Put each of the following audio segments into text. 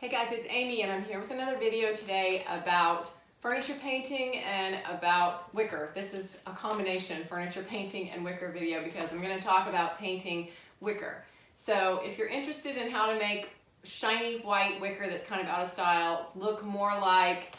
Hey guys, it's Amy and I'm here with another video today about furniture painting and about wicker. This is a combination furniture painting and wicker video because I'm going to talk about painting wicker. So if you're interested in how to make shiny white wicker that's kind of out of style look more like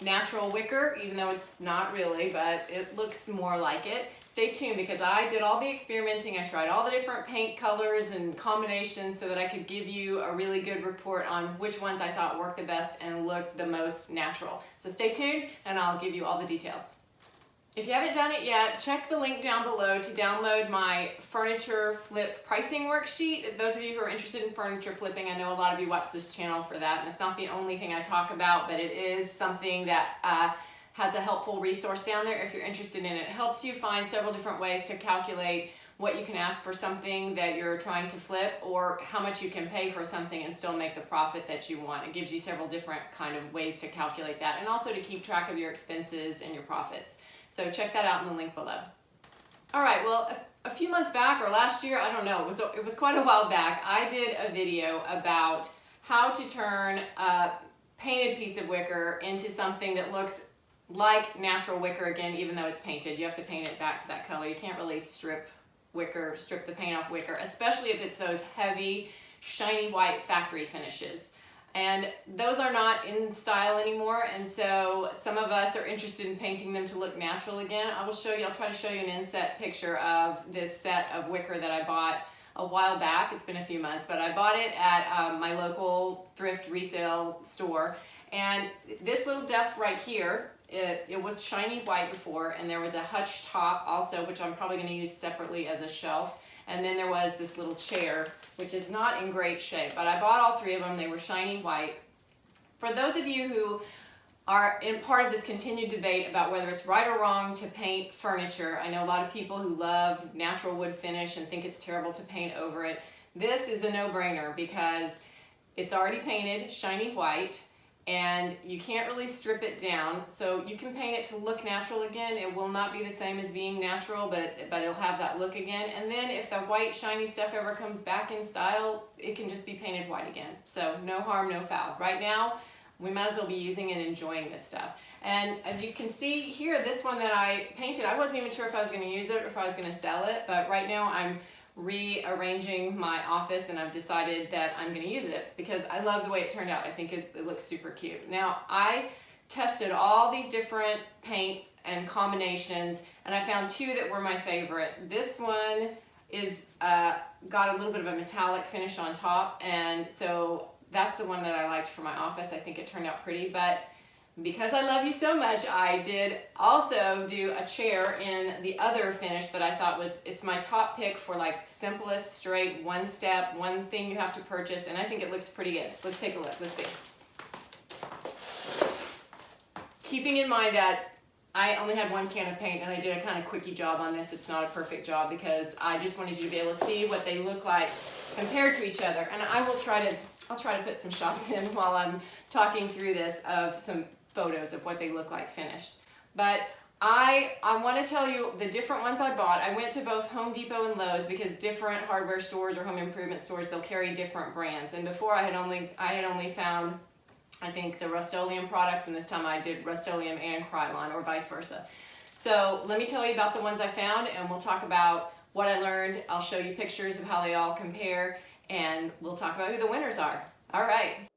natural wicker, even though it's not really, but it looks more like it, stay tuned because I did all the experimenting. I tried all the different paint colors and combinations so that I could give you a really good report on which ones I thought worked the best and looked the most natural. So stay tuned and I'll give you all the details. If you haven't done it yet, check the link down below to download my furniture flip pricing worksheet. Those of you who are interested in furniture flipping, I know a lot of you watch this channel for that, and it's not the only thing I talk about, but it is something that has a helpful resource down there if you're interested in it. It helps you find several different ways to calculate what you can ask for something that you're trying to flip or how much you can pay for something and still make the profit that you want. It gives you several different kind of ways to calculate that and also to keep track of your expenses and your profits. So check that out in the link below. All right, well, a few months back or last year, I don't know, it was quite a while back, I did a video about how to turn a painted piece of wicker into something that looks like natural wicker again, even though it's painted. You have to paint it back to that color. You can't really strip the paint off wicker, especially if it's those heavy, shiny white factory finishes. And those are not in style anymore, and so some of us are interested in painting them to look natural again. I'll try to show you an inset picture of this set of wicker that I bought a while back. It's been a few months, but I bought it at my local thrift resale store. And this little desk right here, it was shiny white before, and there was a hutch top also, which I'm probably going to use separately as a shelf. And then there was this little chair, which is not in great shape, but I bought all three of them. They were shiny white. For those of you who are in part of this continued debate about whether it's right or wrong to paint furniture, I know a lot of people who love natural wood finish and think it's terrible to paint over it. This is a no-brainer because it's already painted shiny white, and you can't really strip it down, so you can paint it to look natural again. It will not be the same as being natural, but it'll have that look again. And then if the white shiny stuff ever comes back in style, it can just be painted white again. So no harm, no foul. Right now, we might as well be using and enjoying this stuff. And as you can see here, this one that I painted, I wasn't even sure if I was going to use it or if I was going to sell it, but right now I'm rearranging my office and I've decided that I'm going to use it because I love the way it turned out. I think it looks super cute. Now, I tested all these different paints and combinations and I found two that were my favorite. This one is got a little bit of a metallic finish on top, and so that's the one that I liked for my office. I think it turned out pretty, but because I love you so much, I did also do a chair in the other finish that I thought it's my top pick for like simplest, straight, one step, one thing you have to purchase, and I think it looks pretty good. Let's take a look, let's see. Keeping in mind that I only had one can of paint and I did a kind of quickie job on this. It's not a perfect job because I just wanted you to be able to see what they look like compared to each other. And I'll try to put some shots in while I'm talking through this of some photos of what they look like finished. But I want to tell you the different ones I bought. I went to both Home Depot and Lowe's because different hardware stores or home improvement stores, they'll carry different brands. And before I had only found, I think, the Rustoleum products, and this time I did Rustoleum and Krylon, or vice versa. So let me tell you about the ones I found, and we'll talk about what I learned. I'll show you pictures of how they all compare, and we'll talk about who the winners are. All right.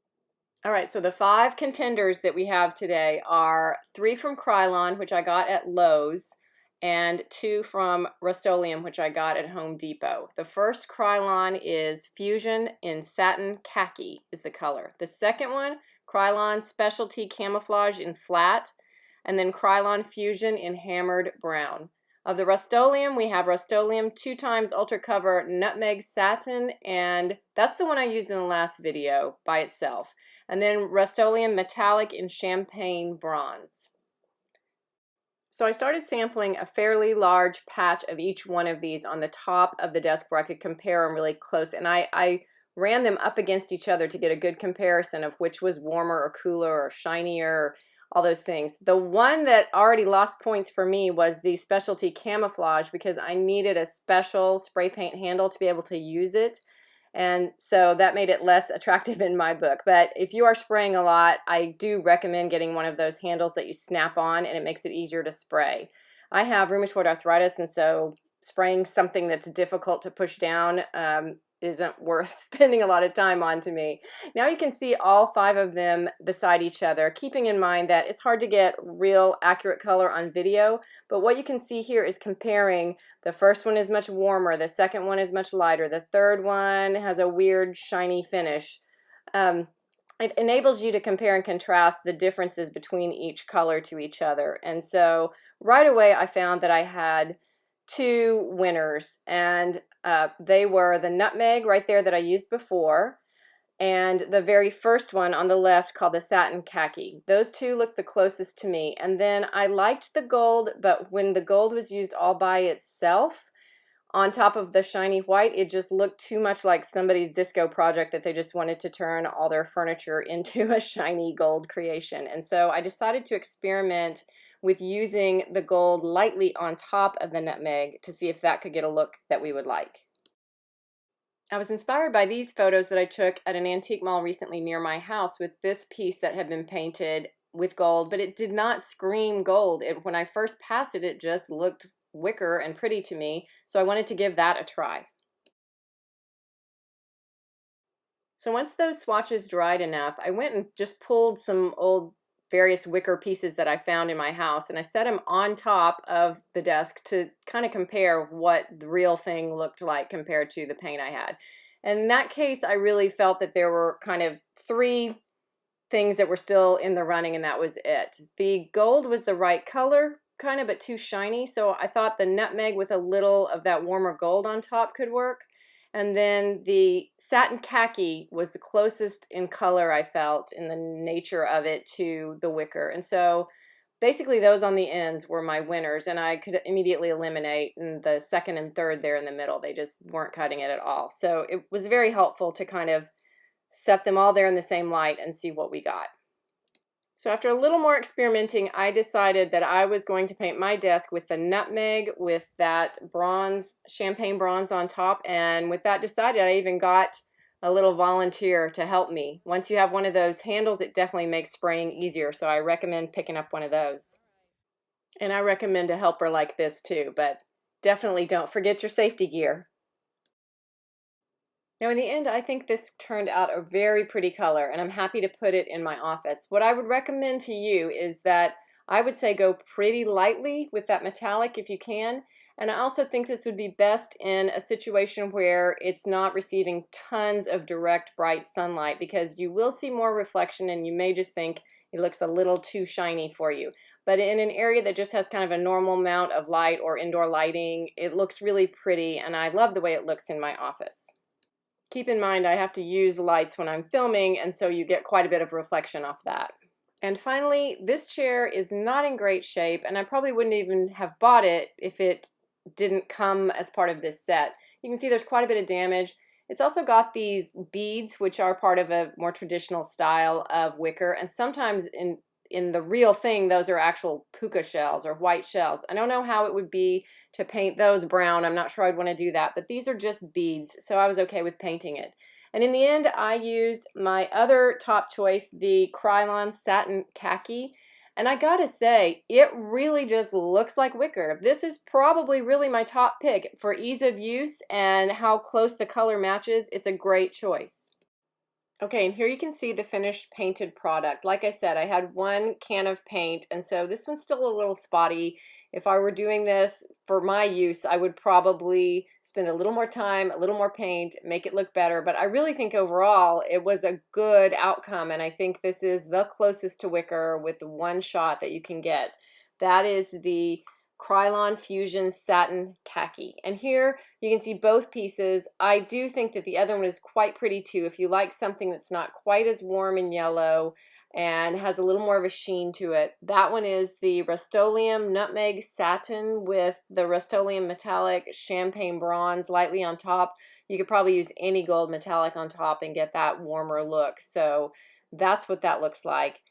All right, so the 5 contenders that we have today are 3 from Krylon, which I got at Lowe's, and 2 from Rustoleum, which I got at Home Depot. The first Krylon is Fusion in Satin Khaki is the color. The second one, Krylon Specialty Camouflage in Flat, and then Krylon Fusion in Hammered Brown. Of the Rustoleum, we have Rustoleum 2x Ultra Cover Nutmeg Satin, and that's the one I used in the last video by itself. And then Rustoleum Metallic in Champagne Bronze. So I started sampling a fairly large patch of each one of these on the top of the desk where I could compare them really close, and I ran them up against each other to get a good comparison of which was warmer or cooler or shinier, all those things. The one that already lost points for me was the Specialty Camouflage because I needed a special spray paint handle to be able to use it. And so that made it less attractive in my book. But if you are spraying a lot, I do recommend getting one of those handles that you snap on, and it makes it easier to spray. I have rheumatoid arthritis, and so spraying something that's difficult to push down isn't worth spending a lot of time on to me. Now you can see all 5 of them beside each other, keeping in mind that it's hard to get real accurate color on video, but what you can see here is comparing. The first one is much warmer, the second one is much lighter, the third one has a weird shiny finish. It enables you to compare and contrast the differences between each color to each other. And so right away I found that I had 2 winners, and they were the nutmeg right there that I used before, and the very first one on the left called the satin khaki. Those 2 looked the closest to me. And then I liked the gold, but when the gold was used all by itself on top of the shiny white, it just looked too much like somebody's disco project that they just wanted to turn all their furniture into a shiny gold creation. And so I decided to experiment with using the gold lightly on top of the nutmeg to see if that could get a look that we would like. I was inspired by these photos that I took at an antique mall recently near my house with this piece that had been painted with gold, but it did not scream gold. When I first passed it, it just looked wicker and pretty to me, so I wanted to give that a try. So once those swatches dried enough, I went and just pulled some old various wicker pieces that I found in my house, and I set them on top of the desk to kind of compare what the real thing looked like compared to the paint I had. And in that case, I really felt that there were kind of 3 things that were still in the running, and that was it. The gold was the right color, kind of, but too shiny, so I thought the nutmeg with a little of that warmer gold on top could work. And then the satin khaki was the closest in color, I felt, in the nature of it, to the wicker. And so basically those on the ends were my winners, and I could immediately eliminate the second and third there in the middle. They just weren't cutting it at all. So it was very helpful to kind of set them all there in the same light and see what we got. So after a little more experimenting, I decided that I was going to paint my desk with the nutmeg with that bronze, champagne bronze on top. And with that decided, I even got a little volunteer to help me. Once you have one of those handles, it definitely makes spraying easier. So I recommend picking up one of those. And I recommend a helper like this too, but definitely don't forget your safety gear. Now in the end, I think this turned out a very pretty color, and I'm happy to put it in my office. What I would recommend to you is that I would say go pretty lightly with that metallic if you can, and I also think this would be best in a situation where it's not receiving tons of direct bright sunlight, because you will see more reflection and you may just think it looks a little too shiny for you. But in an area that just has kind of a normal amount of light or indoor lighting, it looks really pretty, and I love the way it looks in my office. Keep in mind I have to use lights when I'm filming, and so you get quite a bit of reflection off that. And finally, this chair is not in great shape, and I probably wouldn't even have bought it if it didn't come as part of this set. You can see there's quite a bit of damage. It's also got these beads, which are part of a more traditional style of wicker, and sometimes in the real thing, those are actual puka shells or white shells. I don't know how it would be to paint those brown. I'm not sure I'd want to do that, but these are just beads, so I was okay with painting it. And in the end, I used my other top choice, the Krylon Satin Khaki, and I gotta say, it really just looks like wicker. This is probably really my top pick for ease of use and how close the color matches. It's a great choice. Okay, and here you can see the finished painted product. Like I said, I had 1 can of paint, and so this one's still a little spotty. If I were doing this for my use, I would probably spend a little more time, a little more paint, make it look better. But I really think overall it was a good outcome, and I think this is the closest to wicker with 1 shot that you can get. That is the Krylon Fusion Satin Khaki. And here you can see both pieces. I do think that the other one is quite pretty too. If you like something that's not quite as warm and yellow and has a little more of a sheen to it, that one is the Rustoleum Nutmeg Satin with the Rustoleum Metallic Champagne Bronze lightly on top. You could probably use any gold metallic on top and get that warmer look. So that's what that looks like.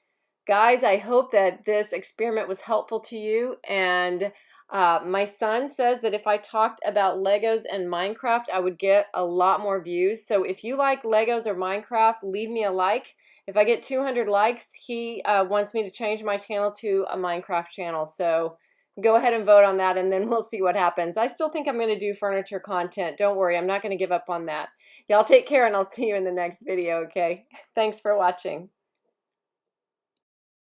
Guys, I hope that this experiment was helpful to you, and My son says that if I talked about Legos and Minecraft, I would get a lot more views. So if you like Legos or Minecraft, leave me a like. If I get 200 likes, he wants me to change my channel to a Minecraft channel. So go ahead and vote on that, and then we'll see what happens. I still think I'm going to do furniture content. Don't worry, I'm not going to give up on that. Y'all take care, and I'll see you in the next video, okay? Thanks for watching.